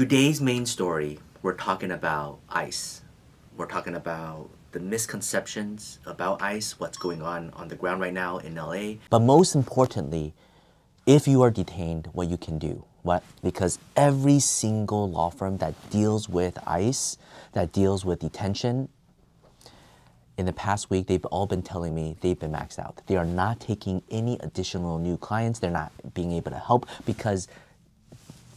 Today's main story, we're talking about ICE. We're talking about the misconceptions about ICE, what's going on the ground right now in LA. But most importantly, if you are detained, what you can do. What? Because every single law firm that deals with ICE, that deals with detention, in the past week, they've all been telling me they've been maxed out. They are not taking any additional new clients. They're not being able to help because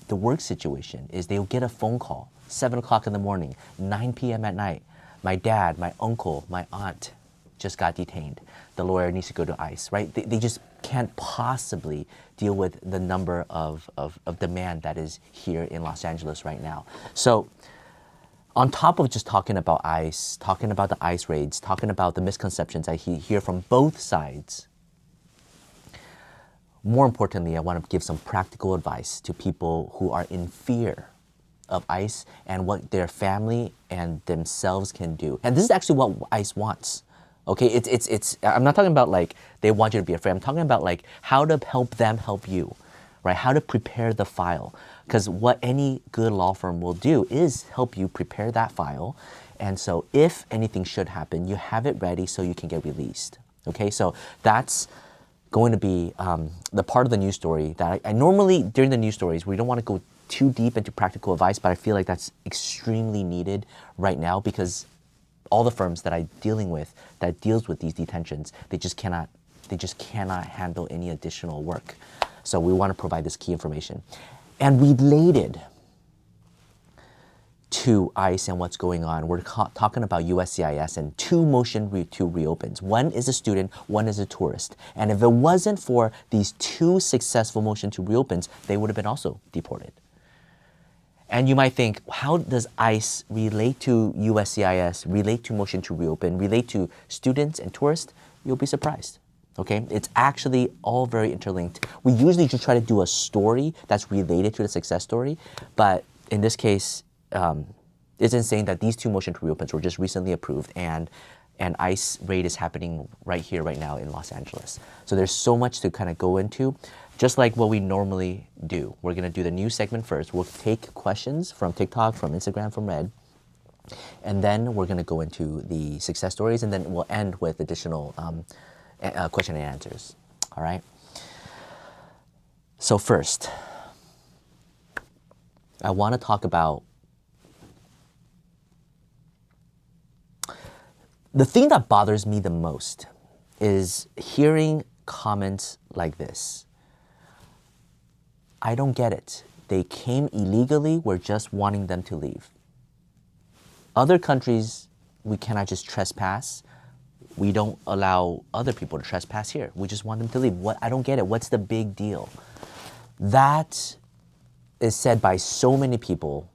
the work situation is they'll get a phone call, 7 o'clock in the morning, 9 p.m. at night. My dad, my uncle, my aunt just got detained. The lawyer needs to go to ICE, right? They just can't possibly deal with the number of demand that is here in Los Angeles right now. So on top of just talking about ICE, talking about the ICE raids, talking about the misconceptions I hear from both sides, more importantly, I want to give some practical advice to people who are in fear of ICE and what their family and themselves can do. And this is actually what ICE wants. Okay, it's I'm not talking about like they want you to be afraid. I'm talking about like how to help them help you, right? How to prepare the file. Because what any good law firm will do is help you prepare that file. And so if anything should happen, you have it ready so you can get released. Okay, so that's going to be the part of the news story that I normally, during the news stories, we don't want to go too deep into practical advice, but I feel like that's extremely needed right now because all the firms that I'm dealing with that deals with these detentions, they just cannot handle any additional work. So we want to provide this key information. And related to ICE and what's going on, we're talking about USCIS and two motion to reopens. One is a student, one is a tourist. And if it wasn't for these two successful motion to reopens, they would have been also deported. And you might think, how does ICE relate to USCIS, relate to motion to reopen, relate to students and tourists? You'll be surprised. Okay, it's actually all very interlinked. We usually just try to do a story that's related to the success story, but in this case, it's insane that these two motion to reopens were just recently approved and ICE raid is happening right here, right now in Los Angeles. So there's so much to kind of go into, just like what we normally do. We're gonna do the news segment first. We'll take questions from TikTok, from Instagram, from Red, and then we're gonna go into the success stories, and then we'll end with additional question and answers, all right? So first, I want to talk about the thing that bothers me the most is hearing comments like this. I don't get it. They came illegally, we're just wanting them to leave. Other countries, we cannot just trespass. We don't allow other people to trespass here. We just want them to leave. I don't get it. What's the big deal? That is said by so many people,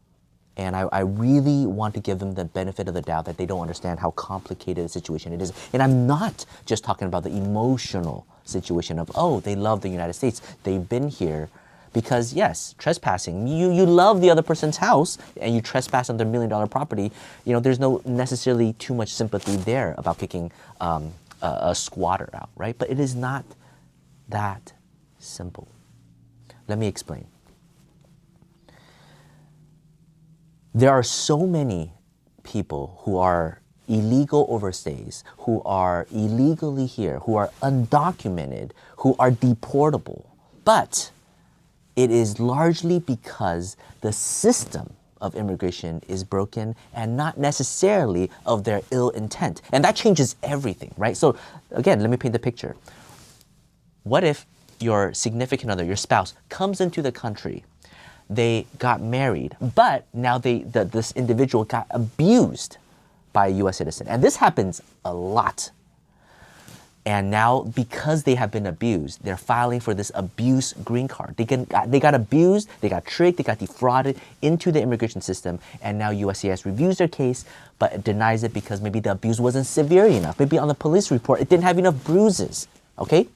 and I really want to give them the benefit of the doubt that they don't understand how complicated the situation it is. And I'm not just talking about the emotional situation of, oh, they love the United States. They've been here because, yes, trespassing, you love the other person's house and you trespass on their $1 million property, you know, there's no necessarily too much sympathy there about kicking a squatter out, right? But it is not that simple. Let me explain. There are so many people who are illegal overstays, who are illegally here, who are undocumented, who are deportable, but it is largely because the system of immigration is broken and not necessarily of their ill intent. And that changes everything, right? So again, let me paint the picture. What if your significant other, your spouse, comes into the country, they got married, but now this individual got abused by a US citizen. And this happens a lot. And now, because they have been abused, they're filing for this abuse green card. They got abused, they got tricked, they got defrauded into the immigration system, and now USCIS reviews their case, but it denies it because maybe the abuse wasn't severe enough. Maybe on the police report, it didn't have enough bruises, okay?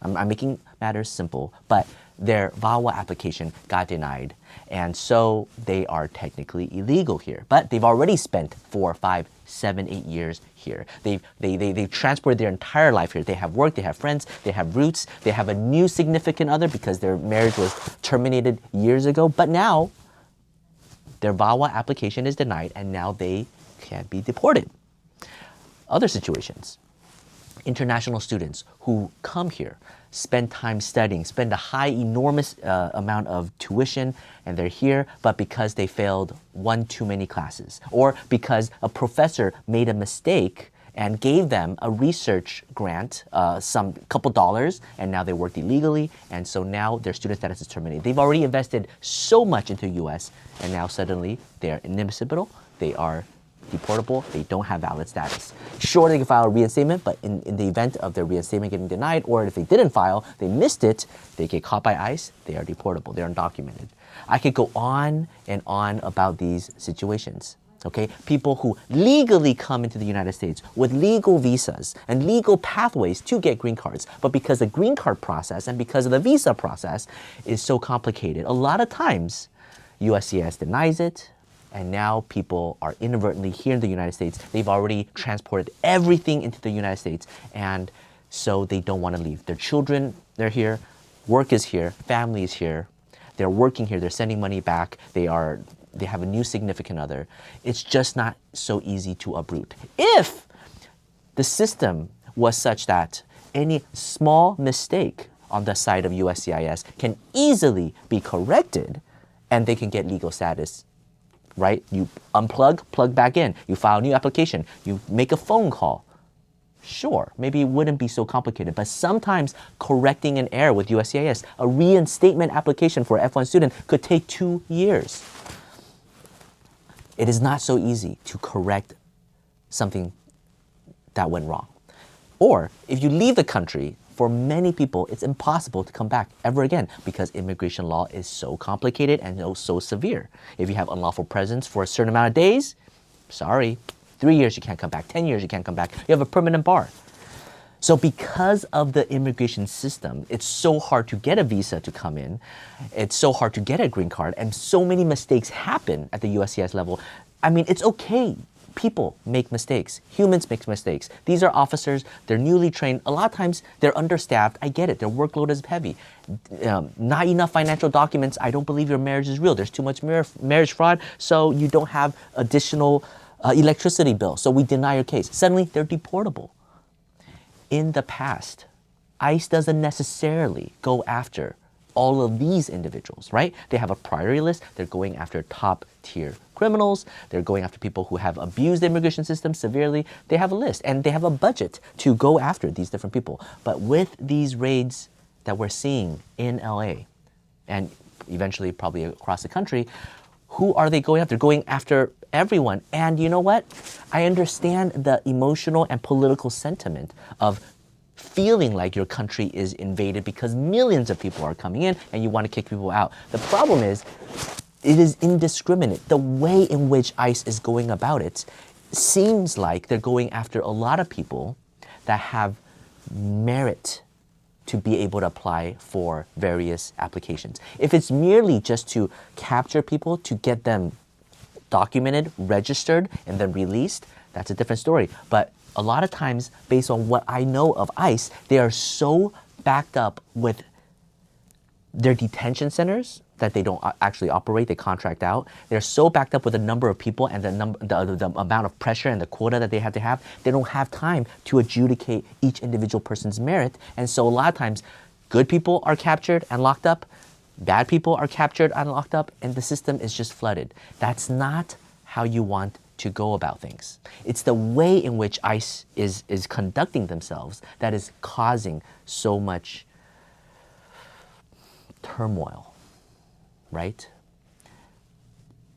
I'm making matters simple, but their VAWA application got denied, and so they are technically illegal here. But they've already spent 4, 5, 7, 8 years here. They've transported their entire life here. They have work, they have friends, they have roots, they have a new significant other because their marriage was terminated years ago. But now Their VAWA application is denied, and now they can't be deported. Other situations, international students who come here, spend time studying, spend a high, enormous amount of tuition, and they're here, but because they failed one too many classes, or because a professor made a mistake and gave them a research grant, some couple dollars, and now they worked illegally, and so now their student status is terminated. They've already invested so much into the US, and now suddenly they're inadmissible, they are deportable, they don't have valid status. Sure, they can file a reinstatement, but in the event of their reinstatement getting denied, or if they didn't file, they missed it, they get caught by ICE, they are deportable, they're undocumented. I could go on and on about these situations. Okay, people who legally come into the United States with legal visas and legal pathways to get green cards, but because the green card process and because of the visa process is so complicated, a lot of times USCIS denies it, and now people are inadvertently here in the United States. They've already transported everything into the United States, and so they don't want to leave. Their children, they're here, work is here, family is here, they're working here, they're sending money back, they have a new significant other. It's just not so easy to uproot. If the system was such that any small mistake on the side of USCIS can easily be corrected and they can get legal status, right? You unplug, plug back in, you file a new application, you make a phone call. Sure, maybe it wouldn't be so complicated, but sometimes correcting an error with USCIS, a reinstatement application for an F1 student could take 2 years. It is not so easy to correct something that went wrong. Or if you leave the country, for many people, it's impossible to come back ever again because immigration law is so complicated and so severe. If you have unlawful presence for a certain amount of days, sorry, 3 years you can't come back, 10 years you can't come back. You have a permanent bar. So because of the immigration system, it's so hard to get a visa to come in. It's so hard to get a green card, and so many mistakes happen at the USCIS level. I mean, it's okay. People make mistakes. Humans make mistakes. These are officers. They're newly trained. A lot of times they're understaffed. I get it. Their workload is heavy. Not enough financial documents. I don't believe your marriage is real. There's too much marriage fraud, so you don't have additional electricity bill. So we deny your case. Suddenly they're deportable. In the past, ICE doesn't necessarily go after all of these individuals, right? They have a priority list. They're going after top tier criminals. They're going after people who have abused the immigration system severely. They have a list and they have a budget to go after these different people. But with these raids that we're seeing in LA and eventually probably across the country, who are they going after? They're going after everyone. And you know what? I understand the emotional and political sentiment of feeling like your country is invaded because millions of people are coming in and you want to kick people out. The problem is, it is indiscriminate. The way in which ICE is going about it seems like they're going after a lot of people that have merit to be able to apply for various applications. If it's merely just to capture people, to get them documented, registered, and then released, that's a different story. But a lot of times, based on what I know of ICE, they are so backed up with their detention centers that they don't actually operate, they contract out. They're so backed up with the number of people and the amount of pressure and the quota that they have to have, they don't have time to adjudicate each individual person's merit. And so a lot of times, good people are captured and locked up, bad people are captured and locked up, and the system is just flooded. That's not how you want to go about things. It's the way in which ICE is conducting themselves that is causing so much turmoil, right?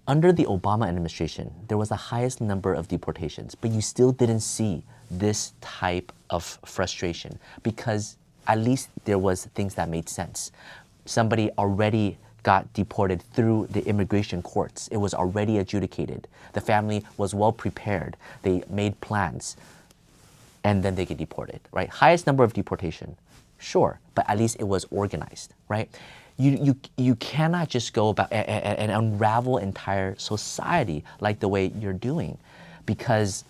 Under the Obama administration, there was the highest number of deportations, but you still didn't see this type of frustration because at least there was things that made sense. Somebody already got deported through the immigration courts. It was already adjudicated. The family was well prepared. They made plans, and then they get deported, right? Highest number of deportation, sure, but at least it was organized, right? You cannot just go about and unravel entire society like the way you're doing, because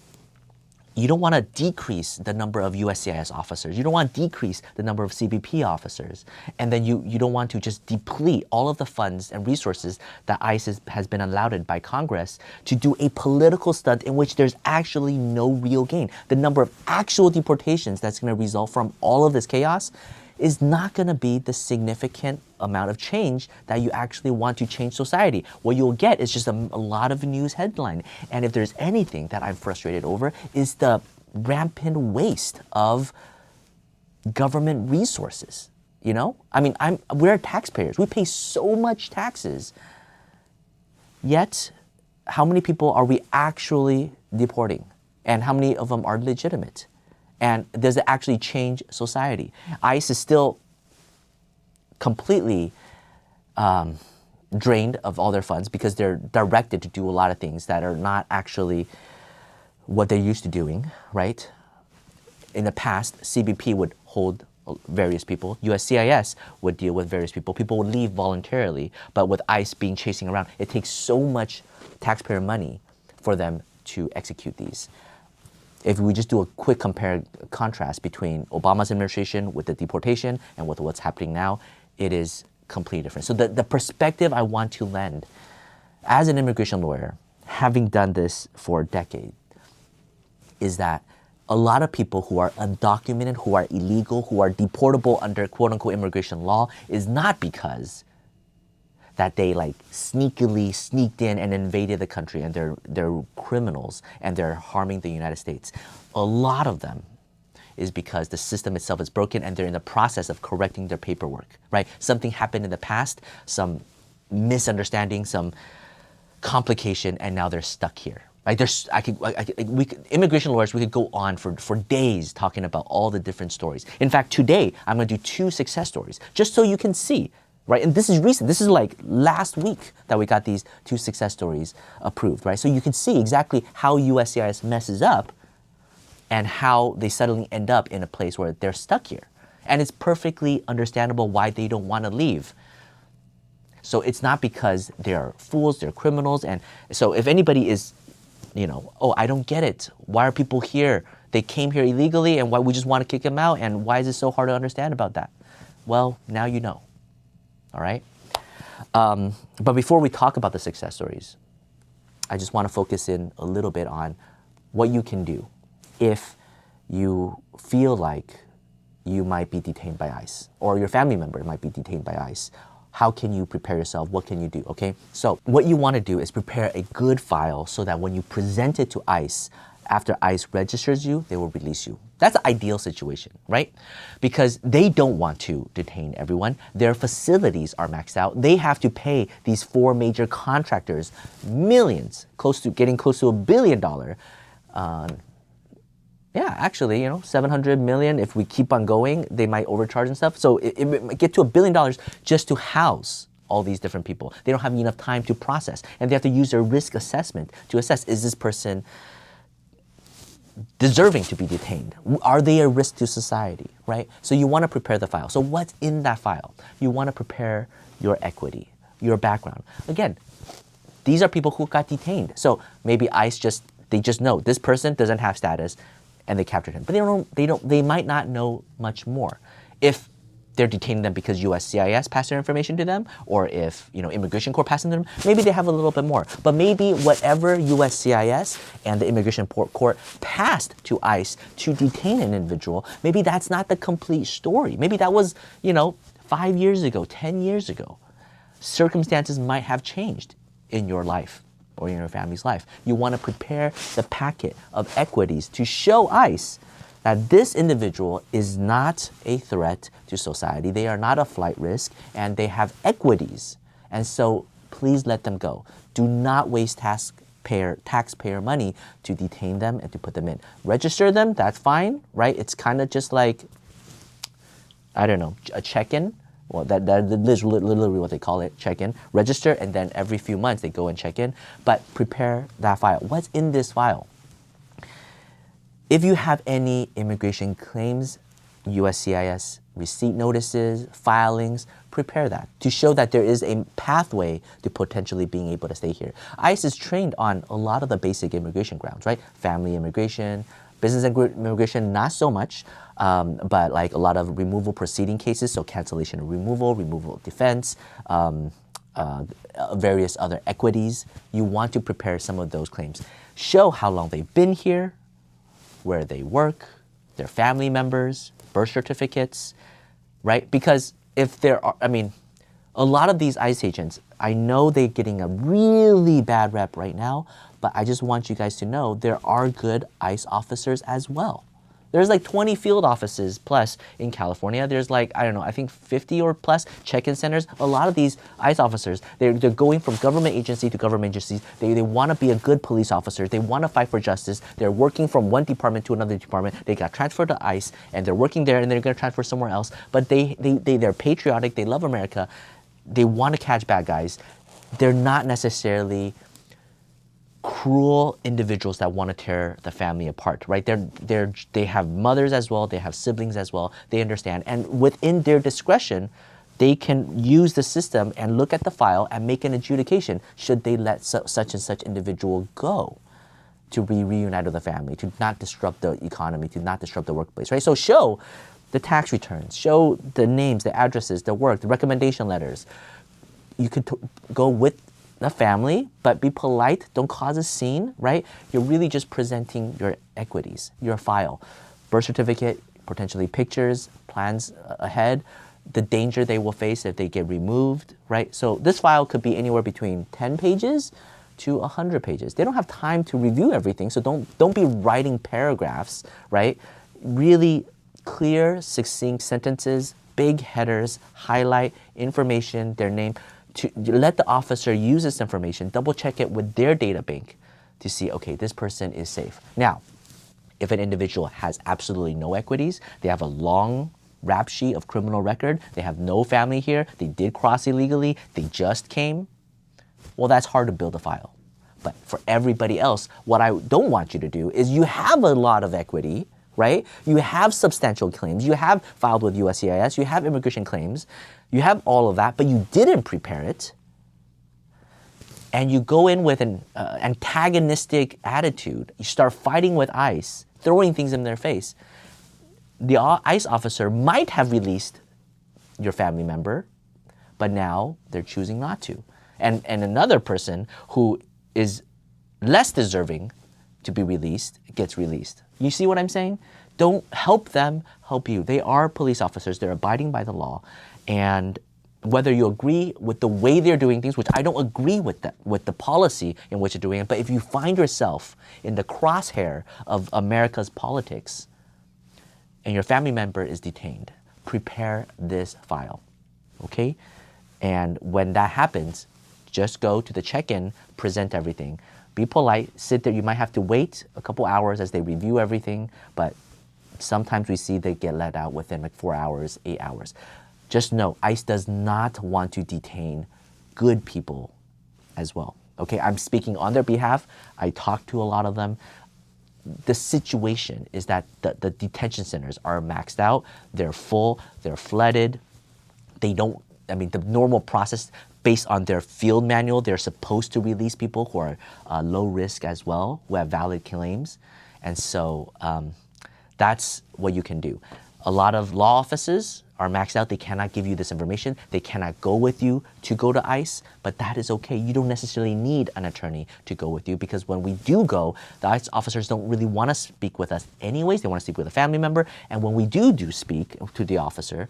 You don't want to decrease the number of USCIS officers. You don't want to decrease the number of CBP officers. And then you don't want to just deplete all of the funds and resources that ICE has been allowed by Congress to do a political stunt in which there's actually no real gain. The number of actual deportations that's going to result from all of this chaos is not going to be the significant amount of change that you actually want to change society. What you'll get is just a lot of news headline. And if there's anything that I'm frustrated over is the rampant waste of government resources. You know, I mean, we're taxpayers. We pay so much taxes. Yet, how many people are we actually deporting? And how many of them are legitimate? And does it actually change society? ICE is still completely drained of all their funds because they're directed to do a lot of things that are not actually what they're used to doing, right? In the past, CBP would hold various people. USCIS would deal with various people. People would leave voluntarily, but with ICE being chasing around, it takes so much taxpayer money for them to execute these. If we just do a quick contrast between Obama's administration with the deportation and with what's happening now, it is completely different. So the perspective I want to lend as an immigration lawyer, having done this for a decade, is that a lot of people who are undocumented, who are illegal, who are deportable under quote-unquote immigration law is not because that they like sneakily sneaked in and invaded the country and they're criminals and they're harming the United States. A lot of them is because the system itself is broken and they're in the process of correcting their paperwork, right? Something happened in the past, some misunderstanding, some complication, and now they're stuck here. Like immigration lawyers, we could go on for days talking about all the different stories. In fact, today, I'm gonna do 2 success stories, just so you can see, right? And this is recent. This is like last week that we got these 2 success stories approved, right? So you can see exactly how USCIS messes up and how they suddenly end up in a place where they're stuck here. And it's perfectly understandable why they don't want to leave. So it's not because they're fools, they're criminals. And so if anybody is, you know, oh, I don't get it. Why are people here? They came here illegally and why we just want to kick them out? And why is it so hard to understand about that? Well, now you know. All right. But before we talk about the success stories, I just want to focus in a little bit on what you can do if you feel like you might be detained by ICE or your family member might be detained by ICE. How can you prepare yourself? What can you do? Okay. So what you want to do is prepare a good file so that when you present it to ICE, after ICE registers you, they will release you. That's the ideal situation, right? Because they don't want to detain everyone. Their facilities are maxed out. They have to pay these 4 major contractors millions, getting close to $1 billion. Yeah, actually, you know, 700 million. If we keep on going, they might overcharge and stuff. So it might get to $1 billion just to house all these different people. They don't have enough time to process, and they have to use their risk assessment to assess, is this person deserving to be detained? Are they a risk to society, right? So you want to prepare the file. So what's in that file? You want to prepare your equity, your background. Again, these are people who got detained. So maybe ICE they just know this person doesn't have status and they captured him. But they might not know much more. If they're detaining them because USCIS passed their information to them, or if immigration court passed them to them, maybe they have a little bit more. But maybe whatever USCIS and the immigration court passed to ICE to detain an individual, maybe that's not the complete story. Maybe that was 5 years ago, 10 years ago. Circumstances might have changed in your life or in your family's life. You want to prepare the packet of equities to show ICE that this individual is not a threat to society. They are not a flight risk, and they have equities. And so please let them go. Do not waste taxpayer money to detain them and to put them in. Register them, that's fine, right? It's kind of just like, I don't know, a check-in. Well, that is literally what they call it, check-in. Register, and then every few months they go and check in. But prepare that file. What's in this file? If you have any immigration claims, USCIS receipt notices, filings, prepare that to show that there is a pathway to potentially being able to stay here. ICE is trained on a lot of the basic immigration grounds, right? Family immigration, Business immigration, not so much, but like a lot of removal proceeding cases, so cancellation of removal, removal of defense, various other equities. You want to prepare some of those claims. Show how long they've been here, where they work, their family members, birth certificates, right? Because if there are, I mean, a lot of these ICE agents, I know they're getting a really bad rep right now, but I just want you guys to know there are good ICE officers as well. There's like 20 field offices plus in California. There's like, I don't know, I think 50 or plus check-in centers. A lot of these ICE officers, they're going from government agency to government agencies. They want to be a good police officer. They want to fight for justice. They're working from one department to another department. They got transferred to ICE and they're working there and they're going to transfer somewhere else. But they're patriotic. They love America. They want to catch bad guys. They're not necessarily cruel individuals that want to tear the family apart, right? They have mothers as well, they have siblings as well, they understand. And within their discretion, they can use the system and look at the file and make an adjudication should they let such and such individual go to be reunited with the family, to not disrupt the economy, to not disrupt the workplace, right? So show the tax returns, show the names, the addresses, the work, the recommendation letters. You could go with the family, but be polite. Don't cause a scene, right? You're really just presenting your equities, your file, birth certificate, potentially pictures, plans ahead, the danger they will face if they get removed, right? So this file could be anywhere between 10 pages to 100 pages. They don't have time to review everything, so don't be writing paragraphs, right? Really clear, succinct sentences, big headers, highlight information, their name, to let the officer use this information, double check it with their data bank to see, okay, this person is safe. Now, if an individual has absolutely no equities, they have a long rap sheet of criminal record, they have no family here, they did cross illegally, they just came, well, that's hard to build a file. But for everybody else, what I don't want you to do is you have a lot of equity, right? You have substantial claims, you have filed with USCIS, you have immigration claims, you have all of that, but you didn't prepare it, and you go in with an antagonistic attitude. You start fighting with ICE, throwing things in their face. The ICE officer might have released your family member, but now they're choosing not to. And another person who is less deserving to be released gets released. You see what I'm saying? Don't help them help you. They are police officers. They're abiding by the law. And whether you agree with the way they're doing things, which I don't agree with with the policy in which they're doing it, but if you find yourself in the crosshair of America's politics and your family member is detained, prepare this file, okay? And when that happens, just go to the check-in, present everything. Be polite, sit there. You might have to wait a couple hours as they review everything, but sometimes we see they get let out within like 4 hours, 8 hours. Just know, ICE does not want to detain good people as well. Okay, I'm speaking on their behalf. I talked to a lot of them. The situation is that the detention centers are maxed out. They're full, they're flooded. They don't, I mean, the normal process based on their field manual, they're supposed to release people who are low risk as well, who have valid claims. And so that's what you can do. A lot of law offices are maxed out. They cannot give you this information. They cannot go with you to go to ICE, but that is okay. You don't necessarily need an attorney to go with you, because when we do go, the ICE officers don't really want to speak with us anyways. They want to speak with a family member. And when we do speak to the officer,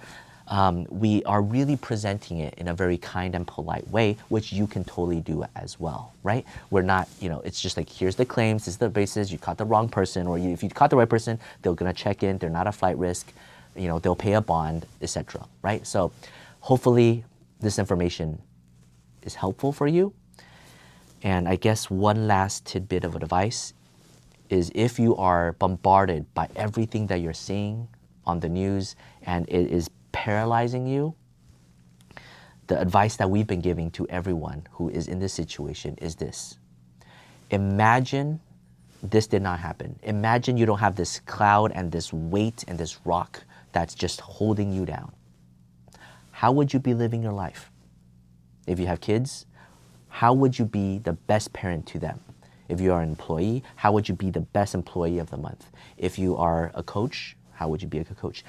we are really presenting it in a very kind and polite way, which you can totally do as well, right? We're not, it's just like, here's the claims, this is the basis, you caught the wrong person, or if you caught the right person, they're gonna check in, they're not a flight risk, they'll pay a bond, etc., right? So hopefully this information is helpful for you. And I guess one last tidbit of advice is, if you are bombarded by everything that you're seeing on the news and it is paralyzing you, the advice that we've been giving to everyone who is in this situation is this. Imagine this did not happen. Imagine you don't have this cloud and this weight and this rock that's just holding you down. How would you be living your life? If you have kids, how would you be the best parent to them? If you are an employee, how would you be the best employee of the month? If you are a coach, how would you be a good coach?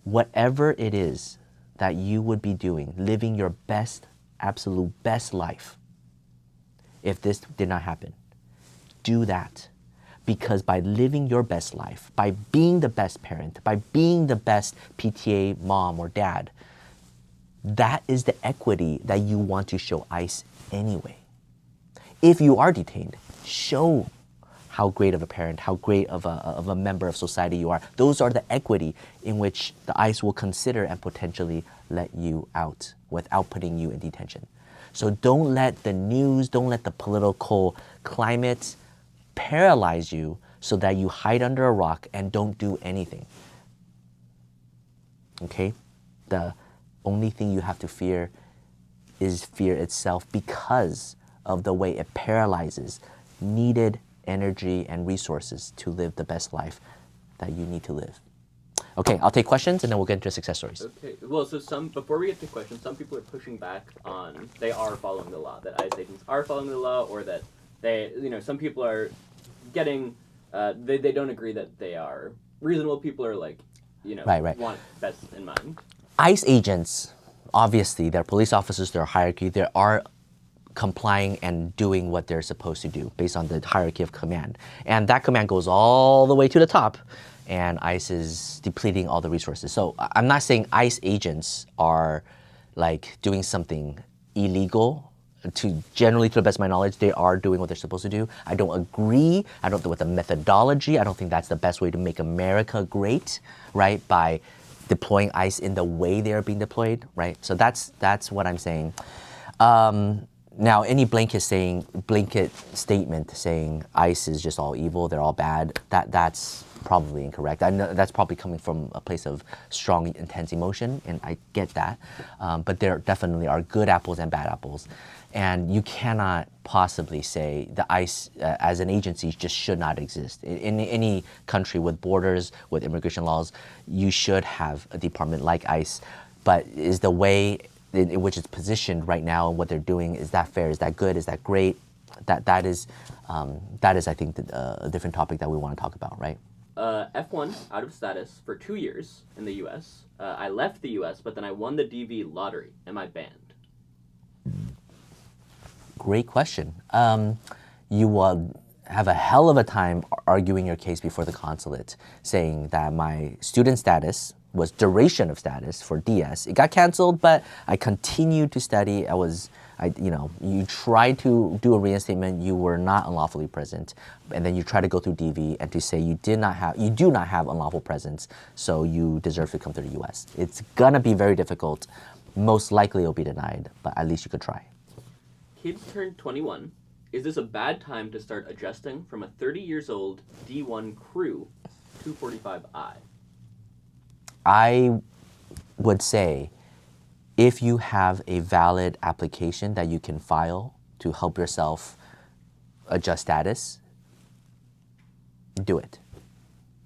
Whatever it is that you would be doing, living your best, absolute best life, if this did not happen, do that. Because by living your best life, by being the best parent, by being the best PTA mom or dad, that is the equity that you want to show ICE anyway. If you are detained, show how great of a parent, how great of a member of society you are. Those are the equity in which the ICE will consider and potentially let you out without putting you in detention. So don't let the news, don't let the political climate paralyze you so that you hide under a rock and don't do anything. Okay? The only thing you have to fear is fear itself because of the way it paralyzes needed energy and resources to live the best life that you need to live. Okay, I'll take questions and then we'll get into success stories. Okay, well, so before we get to questions, some people are pushing back on they are following the law, that ICE agents are following the law, or that they, some people are getting, they don't agree that they are reasonable. People are like, Right. want best in mind. ICE agents, obviously, they're police officers, they're hierarchy, they are complying and doing what they're supposed to do based on the hierarchy of command. And that command goes all the way to the top, and ICE is depleting all the resources. So I'm not saying ICE agents are like doing something illegal. Generally, to the best of my knowledge, they are doing what they're supposed to do. I don't agree. I don't think with the methodology. I don't think that's the best way to make America great, right? By deploying ICE in the way they are being deployed, right? So that's what I'm saying. Now, any blanket statement saying ICE is just all evil, they're all bad, that's probably incorrect. I know that's probably coming from a place of strong, intense emotion, and I get that. But there definitely are good apples and bad apples. And you cannot possibly say the ICE as an agency just should not exist. In any country with borders, with immigration laws, you should have a department like ICE. But is the way in which it's positioned right now and what they're doing, is that fair? Is that good? Is that great? That is, I think, a different topic that we want to talk about, right? F1 out of status for 2 years in the U.S. I left the U.S., but then I won the DV lottery. Am I banned? Great question. You will have a hell of a time arguing your case before the consulate, saying that my student status was duration of status for DS. It got canceled, but I continued to study. You tried to do a reinstatement, you were not unlawfully present, and then you try to go through DV and to say you do not have unlawful presence, so you deserve to come to the U.S. It's gonna be very difficult. Most likely it'll be denied, but at least you could try. Kids turned 21. Is this a bad time to start adjusting from a 30 years old D1 crew 245I? I would say if you have a valid application that you can file to help yourself adjust status, do it.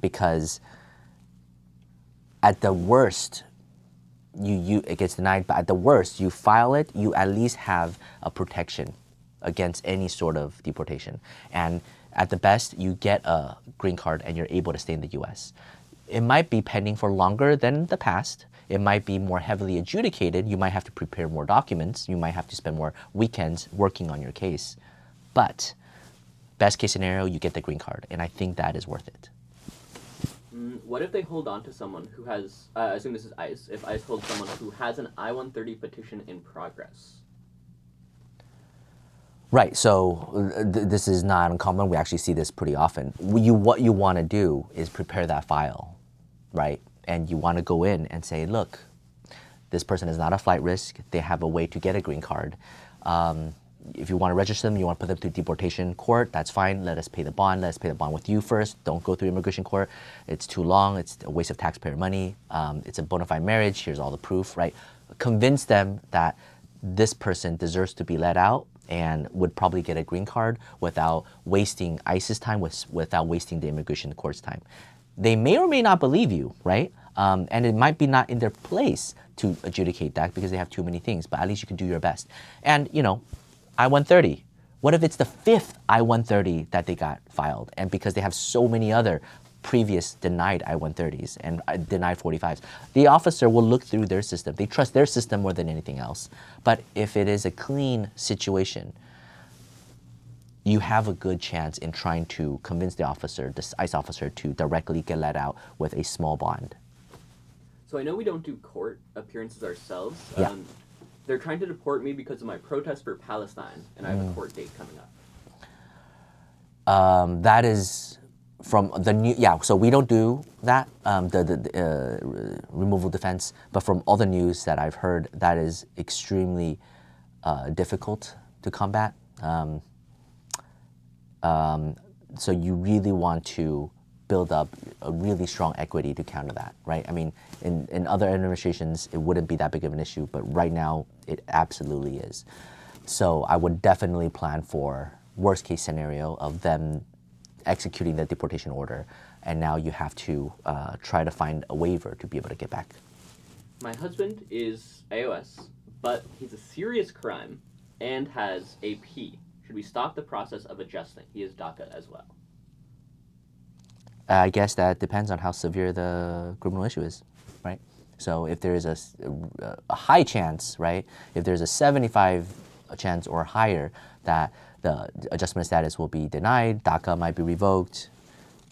Because at the worst, it gets denied, but at the worst, you file it, you at least have a protection against any sort of deportation. And at the best, you get a green card and you're able to stay in the US. It might be pending for longer than the past. It might be more heavily adjudicated. You might have to prepare more documents. You might have to spend more weekends working on your case. But best case scenario, you get the green card. And I think that is worth it. What if they hold on to someone who has, I assume this is ICE, if ICE holds someone who has an I-130 petition in progress? Right, so this is not uncommon. We actually see this pretty often. What you want to do is prepare that file, right? And you want to go in and say, look, this person is not a flight risk. They have a way to get a green card. If you want to register them, you want to put them through deportation court, that's fine. Let us pay the bond. Let us pay the bond with you first. Don't go through immigration court. It's too long. It's a waste of taxpayer money. It's a bona fide marriage. Here's all the proof, right? Convince them that this person deserves to be let out and would probably get a green card without wasting ICE's time, without wasting the immigration court's time. They may or may not believe you, right? And it might be not in their place to adjudicate that because they have too many things, but at least you can do your best. And, I-130, What if it's the 5th I-130 that they got filed, and because they have so many other previous denied I-130s and denied 45s, the officer will look through their system. They trust their system more than anything else. But if it is a clean situation, you have a good chance in trying to convince the officer, the ICE officer, to directly get let out with a small bond. So I know we don't do court appearances ourselves. Yeah. They're trying to deport me because of my protest for Palestine, and I have a court date coming up. That is from the new, yeah, so we don't do that, removal defense, but from all the news that I've heard, that is extremely difficult to combat. So you really want to build up a really strong equity to counter that, right? I mean, in other administrations, it wouldn't be that big of an issue, but right now, it absolutely is. So I would definitely plan for worst case scenario of them executing the deportation order, and now you have to try to find a waiver to be able to get back. My husband is AOS, but he's a serious crime and has AP. Should we stop the process of adjusting? He is DACA as well. I guess that depends on how severe the criminal issue is, right? So if there is a high chance, right, if there's a 75 chance or higher that the adjustment status will be denied, DACA might be revoked,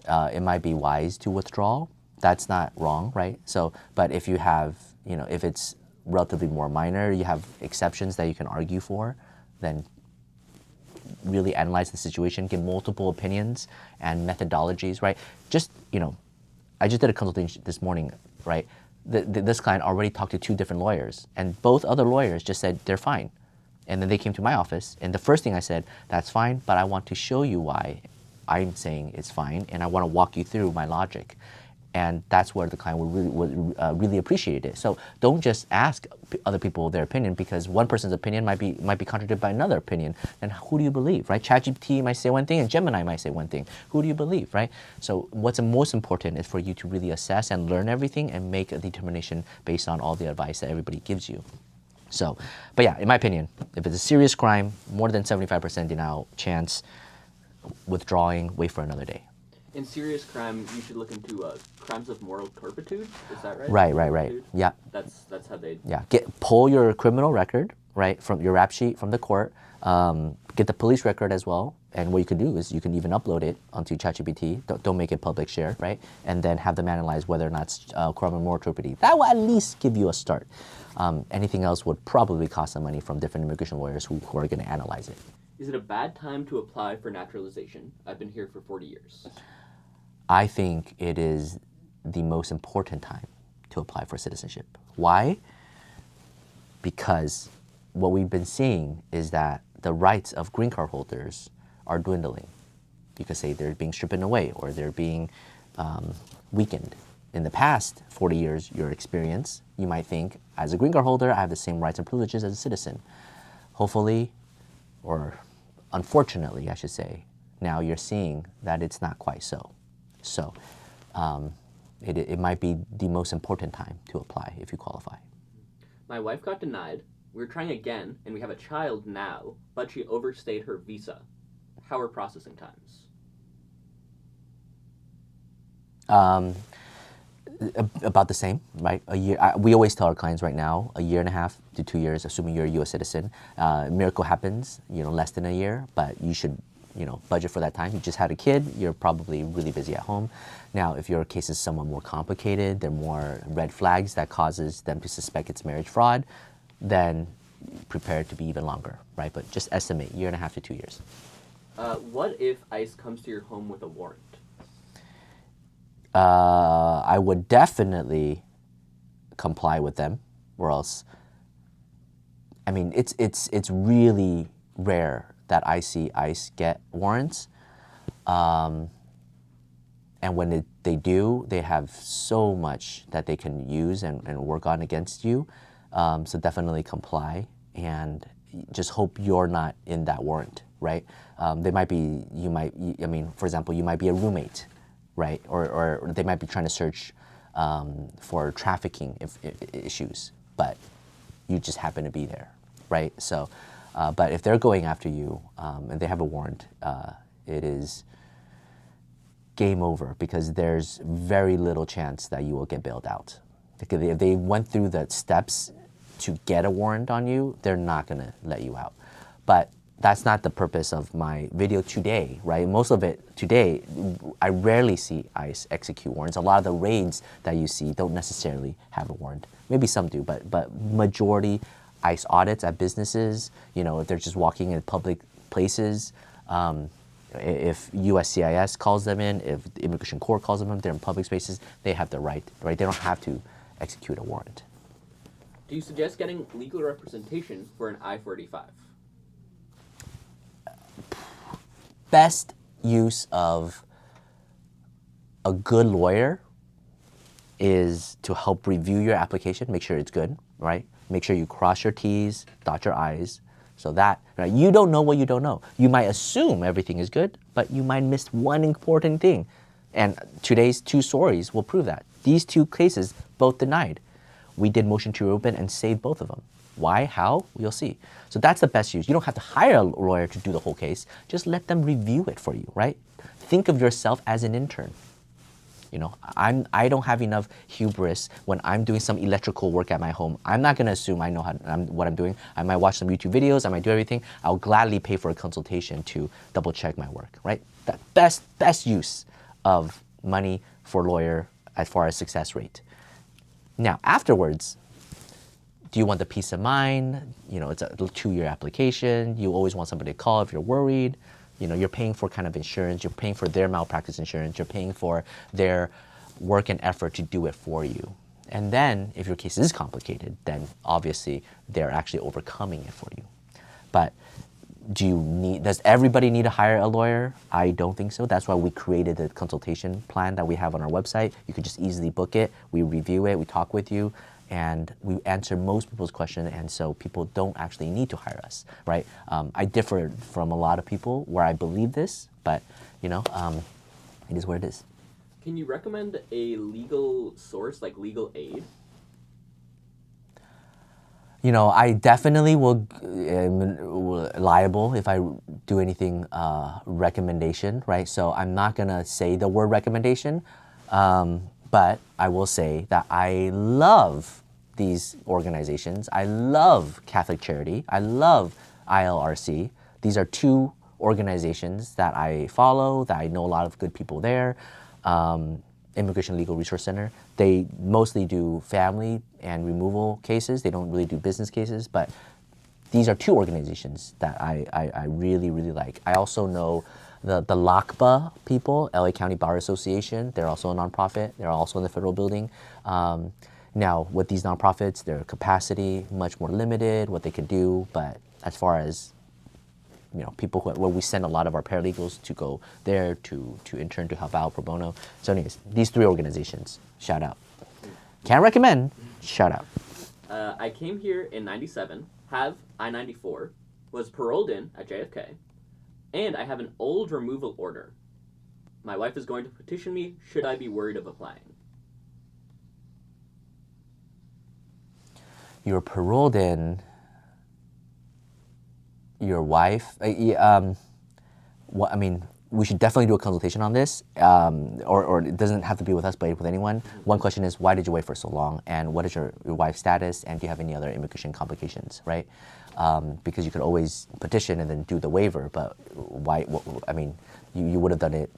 it might be wise to withdraw. That's not wrong, right? So, but if you have, if it's relatively more minor, you have exceptions that you can argue for, then really analyze the situation, get multiple opinions and methodologies, right? Just, I just did a consultation this morning, right? This client already talked to 2 different lawyers, and both other lawyers just said they're fine. And then they came to my office, and the first thing I said, that's fine, but I want to show you why I'm saying it's fine, and I want to walk you through my logic. And that's where the client would really appreciate it. So don't just ask other people their opinion, because one person's opinion might be contradicted by another opinion. Then who do you believe, right? ChatGPT might say one thing and Gemini might say one thing. Who do you believe, right? So what's most important is for you to really assess and learn everything and make a determination based on all the advice that everybody gives you. So, but yeah, in my opinion, if it's a serious crime, more than 75% denial chance, withdrawing, wait for another day. In serious crime, you should look into crimes of moral turpitude. Is that right? Right. Yeah. That's how they. Yeah. Pull your criminal record, right, from your rap sheet from the court. Get the police record as well. And what you can do is you can even upload it onto ChatGPT. Don't make it public share, right? And then have them analyze whether or not it's crime of moral turpitude. That will at least give you a start. Anything else would probably cost some money from different immigration lawyers who are going to analyze it. Is it a bad time to apply for naturalization? I've been here for 40 years. I think it is the most important time to apply for citizenship. Why? Because what we've been seeing is that the rights of green card holders are dwindling. You could say they're being stripped away or they're being weakened. In the past 40 years, your experience, you might think, as a green card holder, I have the same rights and privileges as a citizen. Hopefully, or unfortunately, I should say, now you're seeing that it's not quite so. So it might be the most important time to apply if you qualify. My wife got denied. We're trying again, and we have a child now, but she overstayed her visa. How are processing times? About the same, right? A year. We always tell our clients right now, 1.5 to 2 years, assuming you're a U.S. citizen. Miracle happens, less than a year, but you should, budget for that time. You just had a kid, you're probably really busy at home. Now, if your case is somewhat more complicated, there are more red flags that causes them to suspect it's marriage fraud, then prepare it to be even longer, right? But just estimate 1.5 to 2 years. What if ICE comes to your home with a warrant? I would definitely comply with them, or else. I mean, it's really rare that I see ICE get warrants, and when they do, they have so much that they can use and work on against you. So definitely comply, and just hope you're not in that warrant, right? They might be. For example, you might be a roommate. Right, or they might be trying to search for trafficking issues, but you just happen to be there, right? So But if they're going after you and they have a warrant, it is game over because there's very little chance that you will get bailed out. Because if they went through the steps to get a warrant on you, they're not going to let you out. But that's not the purpose of my video today, right? Most of it today, I rarely see ICE execute warrants. A lot of the raids that you see don't necessarily have a warrant. Maybe some do, but majority ICE audits at businesses, if they're just walking in public places, if USCIS calls them in, if the Immigration Court calls them in, they're in public spaces, they have the right? They don't have to execute a warrant. Do you suggest getting legal representation for an I-45? Best use of a good lawyer is to help review your application, make sure it's good, right? Make sure you cross your T's, dot your I's, so that you don't know what you don't know. You might assume everything is good, but you might miss one important thing. And today's two stories will prove that. These two cases, both denied. We did motion to reopen and saved both of them. Why? How? You'll see. So that's the best use. You don't have to hire a lawyer to do the whole case. Just let them review it for you, right? Think of yourself as an intern. I don't have enough hubris when I'm doing some electrical work at my home. I'm not going to assume I know what I'm doing. I might watch some YouTube videos. I might do everything. I'll gladly pay for a consultation to double check my work, right? The best use of money for a lawyer as far as success rate. Now, afterwards, do you want the peace of mind? It's a 2-year application. You always want somebody to call if you're worried. You're paying for kind of insurance. You're paying for their malpractice insurance. You're paying for their work and effort to do it for you. And then, if your case is complicated, then obviously they're actually overcoming it for you. But does everybody need to hire a lawyer? I don't think so. That's why we created the consultation plan that we have on our website. You could just easily book it. We review it. We talk with you. And we answer most people's questions, and so people don't actually need to hire us, right? I differ from a lot of people where I believe this, but it is what it is. Can you recommend a legal source, like legal aid? I definitely will liable if I do anything recommendation, right? So I'm not gonna say the word recommendation, but I will say that I love these organizations. I love Catholic Charity. I love ILRC. These are two organizations that I follow, that I know a lot of good people there. Immigration Legal Resource Center. They mostly do family and removal cases. They don't really do business cases, but these are two organizations that I really, really like. I also know the LACBA people, LA County Bar Association. They're also a nonprofit. They're also in the federal building. Now, with these nonprofits, their capacity much more limited, what they can do. But as far as people where we send a lot of our paralegals to go there to intern, to help out pro bono. So anyways, these three organizations, shout out. Can't recommend, shout out. I came here in 97, have I-94, was paroled in at JFK, and I have an old removal order. My wife is going to petition me. Should I be worried of applying? You're paroled in. Your wife. We should definitely do a consultation on this, or it doesn't have to be with us, but with anyone. One question is, why did you wait for so long, and what is your wife's status, and do you have any other immigration complications, right? Because you could always petition and then do the waiver, but why? You would have done it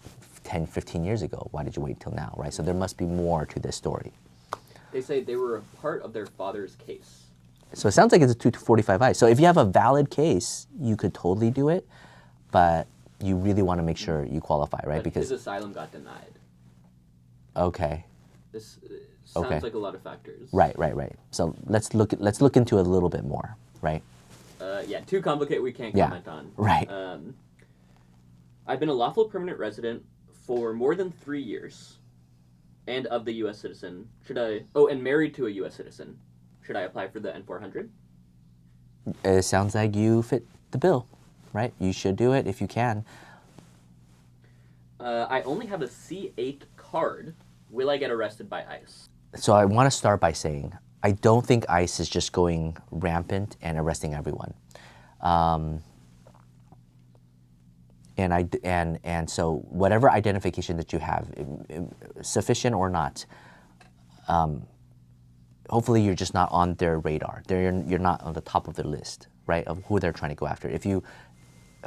10, 15 years ago. Why did you wait till now, right? So there must be more to this story. They say they were a part of their father's case. So it sounds like it's a 245I. So if you have a valid case, you could totally do it, but you really want to make sure you qualify, right? But because his asylum got denied. Okay. This sounds like a lot of factors. Right. So let's look into it a little bit more, right? Too complicated. We can't comment on. Right. I've been a lawful permanent resident for more than 3 years, and of the U.S. citizen. And married to a U.S. citizen. Should I apply for the N400? It sounds like you fit the bill, right? You should do it if you can. I only have a C8 card. Will I get arrested by ICE? So I want to start by saying, I don't think ICE is just going rampant and arresting everyone. And so whatever identification that you have, sufficient or not, hopefully you're just not on their radar. You're not on the top of the list, right, of who they're trying to go after. If you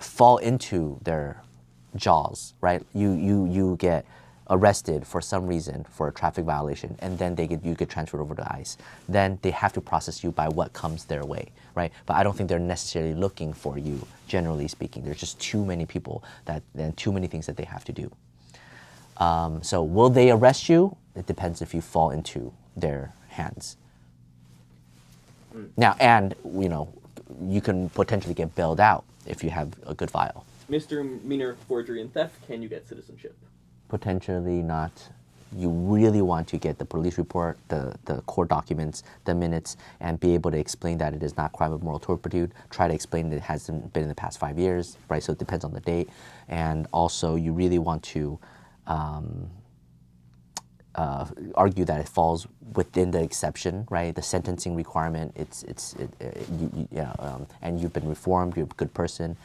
fall into their jaws, right, you get arrested for some reason for a traffic violation, and then you get transferred over to ICE. Then they have to process you by what comes their way, right? But I don't think they're necessarily looking for you, generally speaking. There's just too many people and too many things that they have to do. So will they arrest you? It depends if you fall into their hands. Now, and you can potentially get bailed out if you have a good file. Misdemeanor forgery and theft, can you get citizenship? Potentially not. You really want to get the police report, the court documents, the minutes, and be able to explain that it is not crime of moral turpitude. Try to explain that it hasn't been in the past 5 years, right? So it depends on the date. And also, you really want to argue that it falls within the exception, right? The sentencing requirement. And you've been reformed. You're a good person.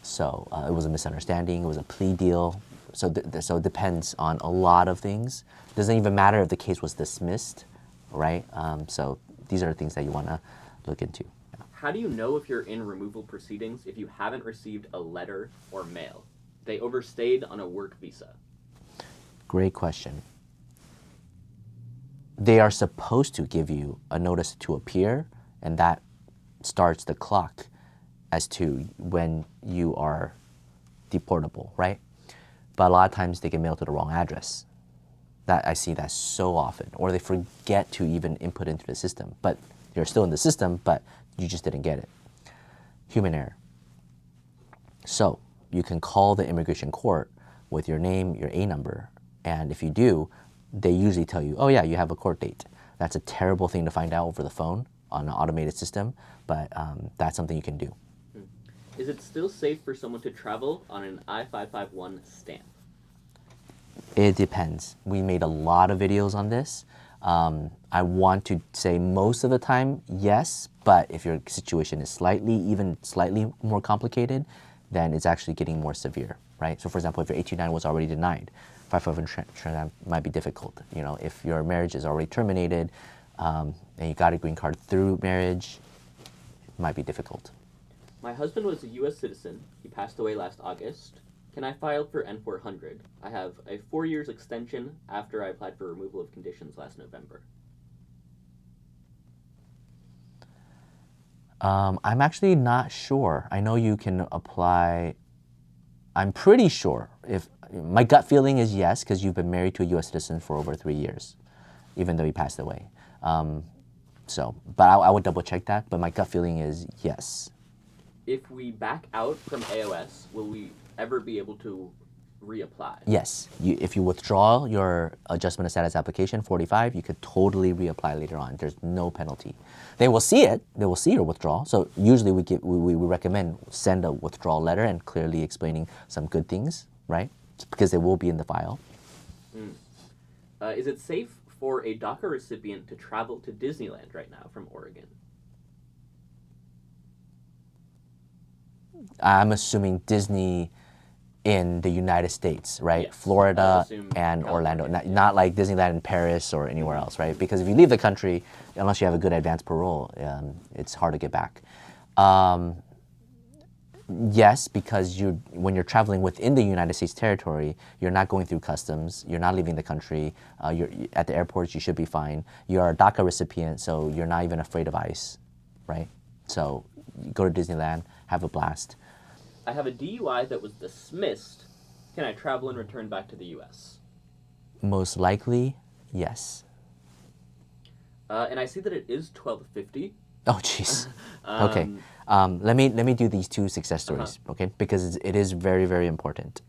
So it was a misunderstanding. It was a plea deal. So it depends on a lot of things. It doesn't even matter if the case was dismissed, right? So these are the things that you want to look into. Yeah. How do you know if you're in removal proceedings if you haven't received a letter or mail? They overstayed on a work visa. Great question. They are supposed to give you a notice to appear, and that starts the clock as to when you are deportable, right? But a lot of times they get mailed to the wrong address. I see that so often. Or they forget to even input into the system. But you're still in the system, but you just didn't get it. Human error. So you can call the immigration court with your name, your A number, and if you do, they usually tell you, oh yeah, you have a court date. That's a terrible thing to find out over the phone on an automated system, but that's something you can do. Is it still safe for someone to travel on an I-551 stamp? It depends. We made a lot of videos on this. I want to say most of the time, yes, but if your situation is slightly more complicated, then it's actually getting more severe, right? So for example, if your 829 was already denied, 551 might be difficult. If your marriage is already terminated and you got a green card through marriage, it might be difficult. My husband was a U.S. citizen. He passed away last August. Can I file for N-400? I have a 4 years extension after I applied for removal of conditions last November. I'm actually not sure. I know you can apply. I'm pretty sure. My gut feeling is yes, because you've been married to a U.S. citizen for over 3 years, even though he passed away. But I would double check that. But my gut feeling is yes. If we back out from AOS, will we ever be able to reapply? Yes. If you withdraw your adjustment of status application, 45, you could totally reapply later on. There's no penalty. They will see it. They will see your withdrawal. So usually we recommend send a withdrawal letter and clearly explaining some good things, right? Because they will be in the file. Is it safe for a DACA recipient to travel to Disneyland right now from Oregon? I'm assuming Disney in the United States, right? Yes. Florida and Orlando, not like Disneyland in Paris or anywhere else, right? Because if you leave the country, unless you have a good advance parole, it's hard to get back. Yes, because when you're traveling within the United States territory, you're not going through customs, you're not leaving the country, you're at the airports, you should be fine. You're a DACA recipient, so you're not even afraid of ICE, right? So you go to Disneyland, have a blast. I have a DUI that was dismissed. Can I travel and return back to the U.S.? Most likely, yes. And I see that it is $12.50. Oh, jeez. Okay. Let me do these two success stories, okay? Because it is very, very important,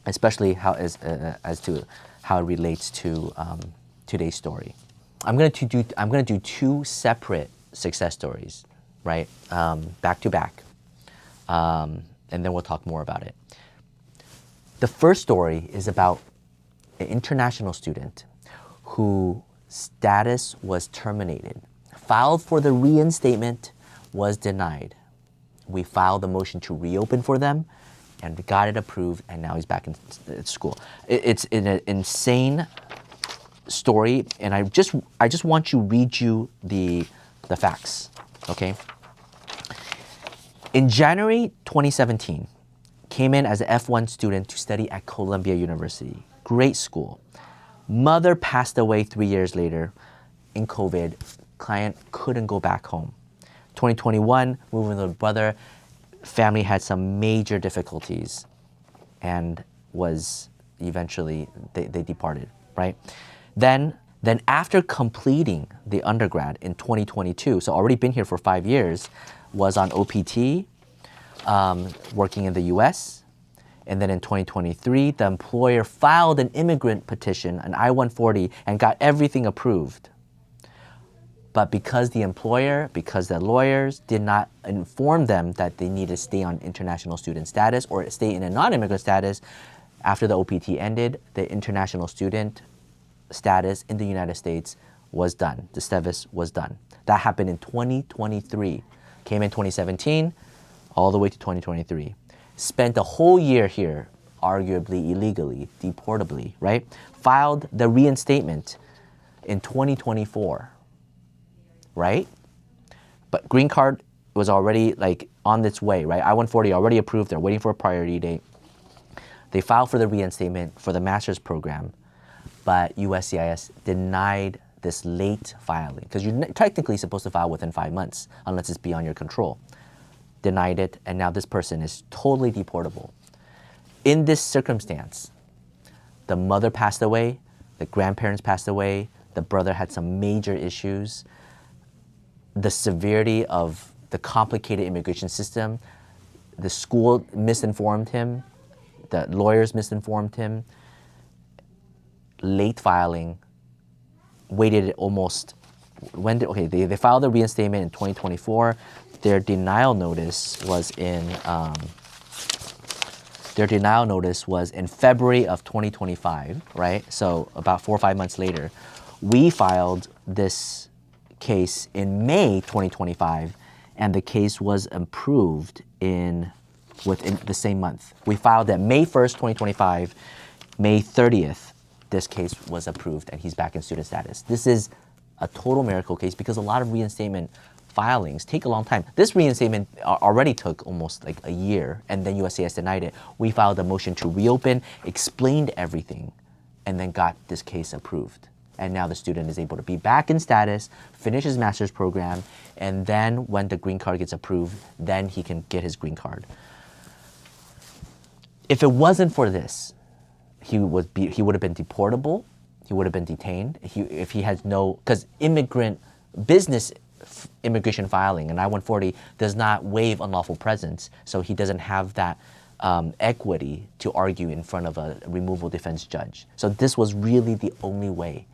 especially as to how it relates to today's story. I'm gonna do two separate success stories, right? Back to back, and then we'll talk more about it. The first story is about an international student whose status was terminated, filed for the reinstatement, was denied. We filed a motion to reopen for them, and we got it approved, and now he's back in school. It's an insane story, and I just want to read you the facts, okay? In January 2017, came in as an F1 student to study at Columbia University. Great school. Mother passed away 3 years later in COVID. Client couldn't go back home. 2021, moving with brother, family had some major difficulties and was eventually, they departed, right? Then after completing the undergrad in 2022, so already been here for 5 years, was on OPT, working in the US. And then in 2023, the employer filed an immigrant petition, an I-140, and got everything approved. But because the employer, because the lawyers did not inform them that they need to stay on international student status or stay in a non-immigrant status, after the OPT ended, the international student status in the United States was done. The status was done. That happened in 2023. Came in 2017, all the way to 2023. Spent a whole year here, arguably illegally, deportably, right? Filed the reinstatement in 2024. Right? But green card was already like on its way, right? I-140 already approved. They're waiting for a priority date. They filed for the reinstatement for the master's program, but USCIS denied this late filing because you're technically supposed to file within 5 months unless it's beyond your control. Denied it, and now this person is totally deportable. In this circumstance, the mother passed away, the grandparents passed away, the brother had some major issues. The severity of the complicated immigration system, the school misinformed him, the lawyers misinformed him, late filing, waited almost, they filed the reinstatement in 2024. Their denial notice was in February of 2025, right? So about 4 or 5 months later, we filed this case in May 2025, and the case was approved within the same month. We filed that May 1st, 2025, May 30th, this case was approved and he's back in student status. This is a total miracle case because a lot of reinstatement filings take a long time. This reinstatement already took almost like a year, and then USCIS denied it. We filed a motion to reopen, explained everything, and then got this case approved. And now the student is able to be back in status, finish his master's program, and then when the green card gets approved, then he can get his green card. If it wasn't for this, he would have been deportable, he would have been detained. If he has because business immigration filing, an I-140 does not waive unlawful presence, so he doesn't have that equity to argue in front of a removal defense judge. So this was really the only way.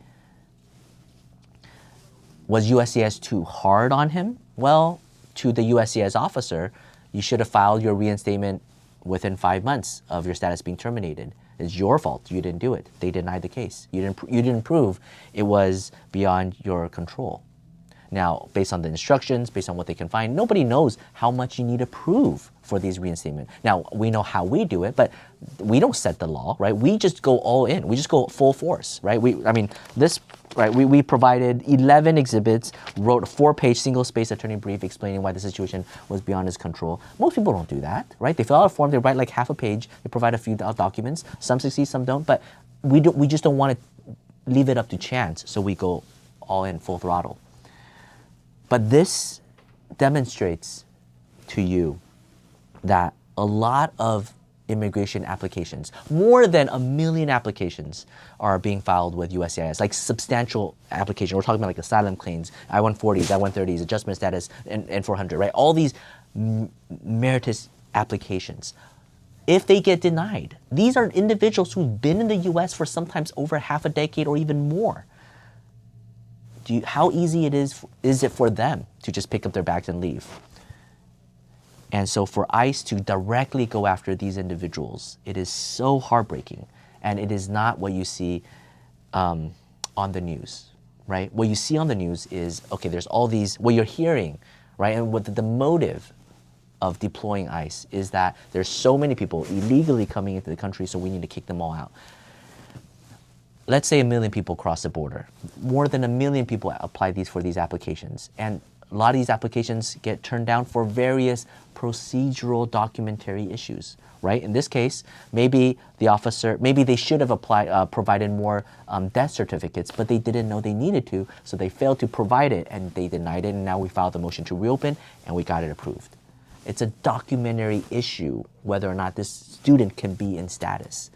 Was USCIS too hard on him? Well, to the USCIS officer, you should have filed your reinstatement within 5 months of your status being terminated. It's your fault. You didn't do it. They denied the case. You didn't prove it was beyond your control. Now, based on the instructions, based on what they can find, nobody knows how much you need to prove for these reinstatement. Now, we know how we do it, but we don't set the law, right? We just go all in. We just go full force, right? We provided 11 exhibits, wrote a 4-page single-spaced attorney brief explaining why the situation was beyond his control. Most people don't do that, right? They fill out a form, they write like half a page, they provide a few documents. Some succeed, some don't, but we just don't want to leave it up to chance, so we go all in, full throttle. But this demonstrates to you that a lot of immigration applications, more than 1 million applications, are being filed with USCIS, like substantial applications. We're talking about like asylum claims, I-140s, I-130s, adjustment status, and 400, right? All these meritorious applications. If they get denied, these are individuals who've been in the US for sometimes over half a decade or even more. How easy is it for them to just pick up their bags and leave? And so for ICE to directly go after these individuals, it is so heartbreaking. And it is not what you see on the news, right? What you see on the news is, okay, there's all these, what you're hearing, right? And what the motive of deploying ICE is that there's so many people illegally coming into the country, so we need to kick them all out. Let's say 1 million people cross the border. More than 1 million people apply for these applications. And a lot of these applications get turned down for various procedural documentary issues, right? In this case, maybe they should have provided more death certificates, but they didn't know they needed to, so they failed to provide it and they denied it, and now we filed the motion to reopen and we got it approved. It's a documentary issue whether or not this student can be in status.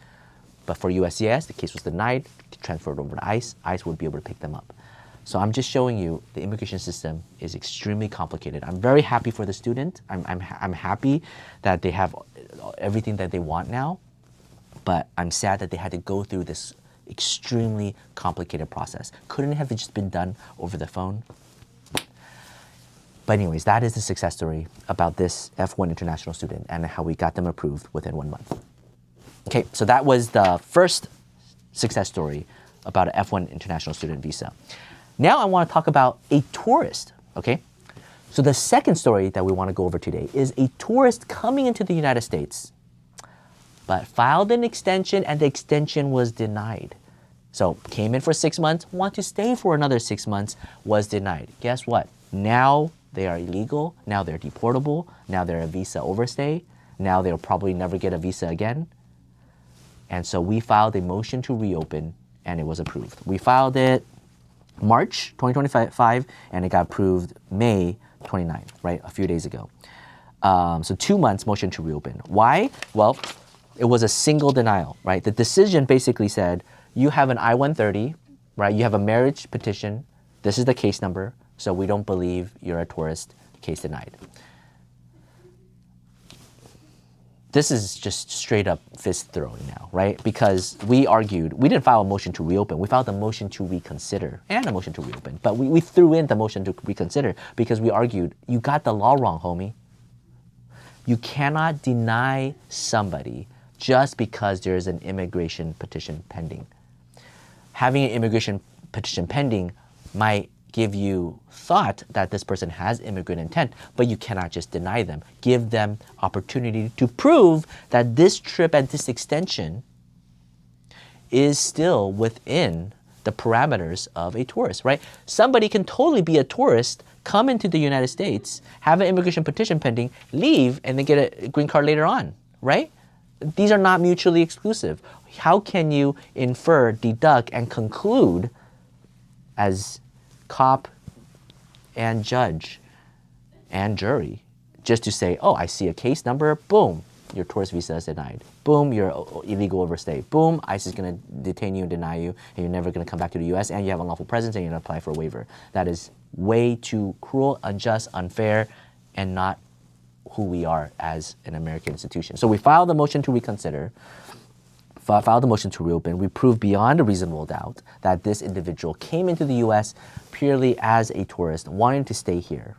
But for USCIS, the case was denied, transferred over to ICE. ICE would be able to pick them up. So I'm just showing you the immigration system is extremely complicated. I'm very happy for the student. I'm happy that they have everything that they want now, but I'm sad that they had to go through this extremely complicated process. Couldn't it have just been done over the phone? But anyways, that is the success story about this F1 international student and how we got them approved within 1 month. Okay, so that was the first success story about an F1 international student visa. Now I want to talk about a tourist, okay? So the second story that we want to go over today is a tourist coming into the United States, but filed an extension and the extension was denied. So came in for 6 months, want to stay for another 6 months, was denied. Guess what? Now they are illegal, now they're deportable, now they're a visa overstay, now they'll probably never get a visa again. And so we filed a motion to reopen and it was approved. We filed it March 2025 and it got approved May 29, right? A few days ago. So 2 months motion to reopen. Why? Well, it was a single denial, right? The decision basically said, you have an I-130, right? You have a marriage petition. This is the case number. So we don't believe you're a tourist, case denied. This is just straight up fist throwing now, right? Because we argued, we didn't file a motion to reopen, we filed a motion to reconsider and a motion to reopen. But we threw in the motion to reconsider because we argued, you got the law wrong, homie. You cannot deny somebody just because there's an immigration petition pending. Having an immigration petition pending might give you thought that this person has immigrant intent, but you cannot just deny them. Give them opportunity to prove that this trip and this extension is still within the parameters of a tourist, right? Somebody can totally be a tourist, come into the United States, have an immigration petition pending, leave, and then get a green card later on, right? These are not mutually exclusive. How can you infer, deduct, and conclude as cop and judge and jury just to say, oh, I see a case number, boom, your tourist visa is denied. Boom, you're illegal overstay. Boom, ICE is going to detain you and deny you, and you're never going to come back to the US, and you have unlawful presence, and you're going to apply for a waiver. That is way too cruel, unjust, unfair, and not who we are as an American institution. So we filed the motion to reconsider, filed the motion to reopen. We proved beyond a reasonable doubt that this individual came into the US purely as a tourist, wanting to stay here.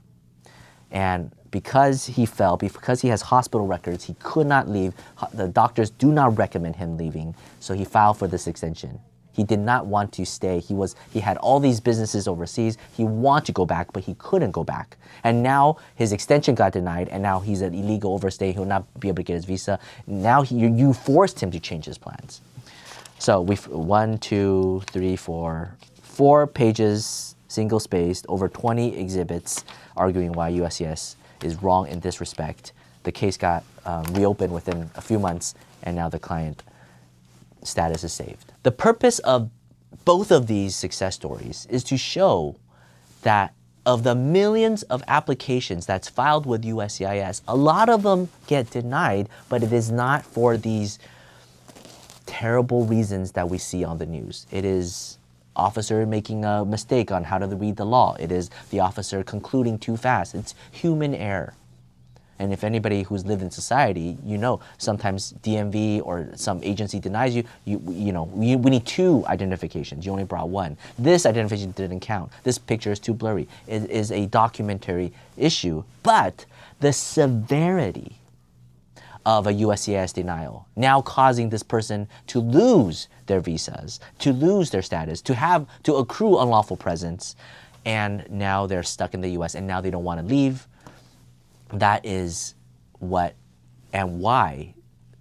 And because he fell, because he has hospital records, he could not leave. The doctors do not recommend him leaving, so he filed for this extension. He did not want to stay. He had all these businesses overseas. He wanted to go back, but he couldn't go back. And now his extension got denied, and now he's an illegal overstay. He'll not be able to get his visa. Now you forced him to change his plans. So we've 4 pages, single-spaced, over 20 exhibits arguing why USCIS is wrong in this respect. The case got reopened within a few months, and now the client status is saved. The purpose of both of these success stories is to show that of the millions of applications that's filed with USCIS, a lot of them get denied, but it is not for these terrible reasons that we see on the news. It is officer making a mistake on how to read the law. It is the officer concluding too fast. It's human error. And if anybody who's lived in society, you know, sometimes DMV or some agency denies you, we need 2 identifications. You only brought 1. This identification didn't count. This picture is too blurry. It is a documentary issue. But the severity of a USCIS denial now causing this person to lose their visas, to lose their status, to accrue unlawful presence, and now they're stuck in the US and now they don't want to leave. That is what and why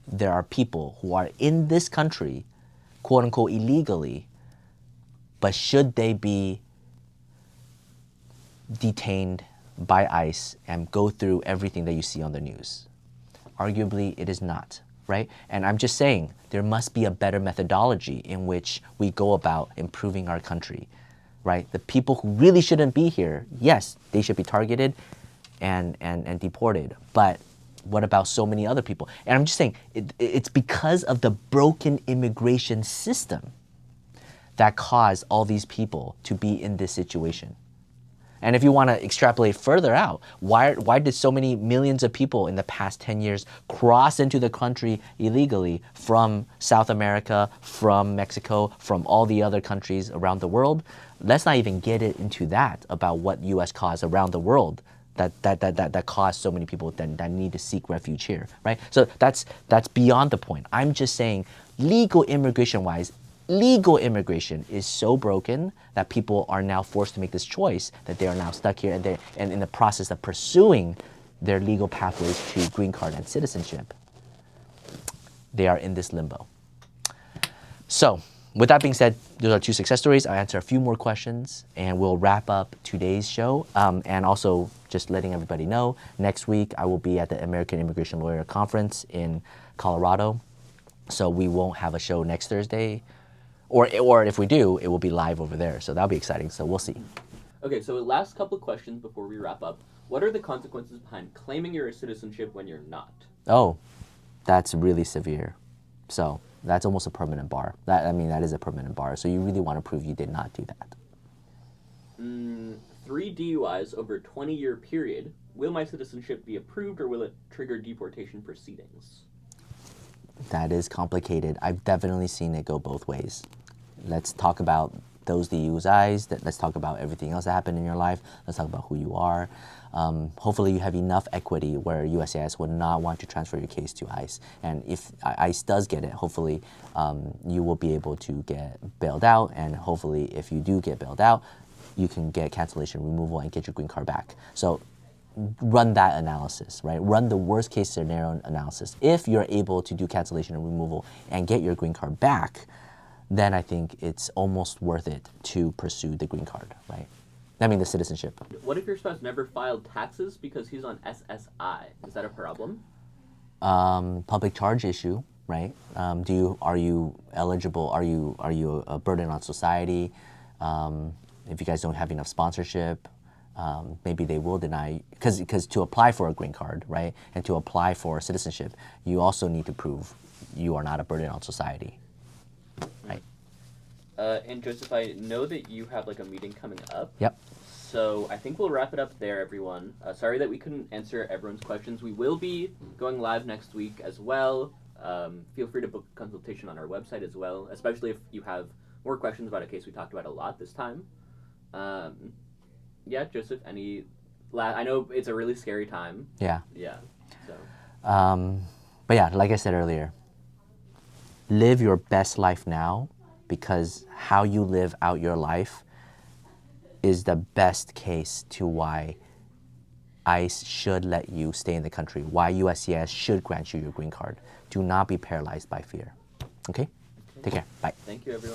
there are people who are in this country, quote unquote, illegally, but should they be detained by ICE and go through everything that you see on the news? Arguably, it is not, right? And I'm just saying there must be a better methodology in which we go about improving our country, right? The people who really shouldn't be here, yes, they should be targeted and deported. But what about so many other people? And I'm just saying it's because of the broken immigration system that caused all these people to be in this situation. And if you want to extrapolate further out, why did so many millions of people in the past 10 years cross into the country illegally from South America, from Mexico, from all the other countries around the world? Let's not even get it into that about what U.S. caused around the world that caused so many people that need to seek refuge here, right? So that's beyond the point. I'm just saying, legal immigration-wise, legal immigration is so broken that people are now forced to make this choice that they are now stuck here and in the process of pursuing their legal pathways to green card and citizenship. They are in this limbo. So, with that being said, those are two success stories. I'll answer a few more questions and we'll wrap up today's show. And also, just letting everybody know, next week I will be at the American Immigration Lawyer Conference in Colorado. So we won't have a show next Thursday. Or if we do, it will be live over there. So that'll be exciting. So we'll see. Okay, so last couple of questions before we wrap up. What are the consequences behind claiming your citizenship when you're not? Oh, that's really severe. So that's almost a permanent bar. That is a permanent bar. So you really want to prove you did not do that. 3 DUIs over a 20-year period. Will my citizenship be approved or will it trigger deportation proceedings? That is complicated. I've definitely seen it go both ways. Let's talk about those DUIs. Let's talk about everything else that happened in your life. Let's talk about who you are. Hopefully you have enough equity where USCIS would not want to transfer your case to ICE. And if ICE does get it, hopefully you will be able to get bailed out. And hopefully if you do get bailed out, you can get cancellation removal and get your green card back. So run that analysis, right? Run the worst case scenario analysis. If you're able to do cancellation and removal and get your green card back, then I think it's almost worth it to pursue the green card, right? The citizenship. What if your spouse never filed taxes because he's on SSI? Is that a problem? Public charge issue, right? Are you eligible? Are you a burden on society? If you guys don't have enough sponsorship, maybe they will deny, because to apply for a green card, right, and to apply for citizenship, you also need to prove you are not a burden on society, right? And Joseph, I know that you have like a meeting coming up. Yep. So I think we'll wrap it up there, everyone. Sorry that we couldn't answer everyone's questions. We will be going live next week as well. Feel free to book a consultation on our website as well, especially if you have more questions about a case we talked about a lot this time. Yeah, Joseph, I know it's a really scary time. Yeah. Yeah. So. But yeah, like I said earlier, live your best life now, because how you live out your life is the best case to why ICE should let you stay in the country, why USCIS should grant you your green card. Do not be paralyzed by fear. Okay? Take care. Bye. Thank you, everyone.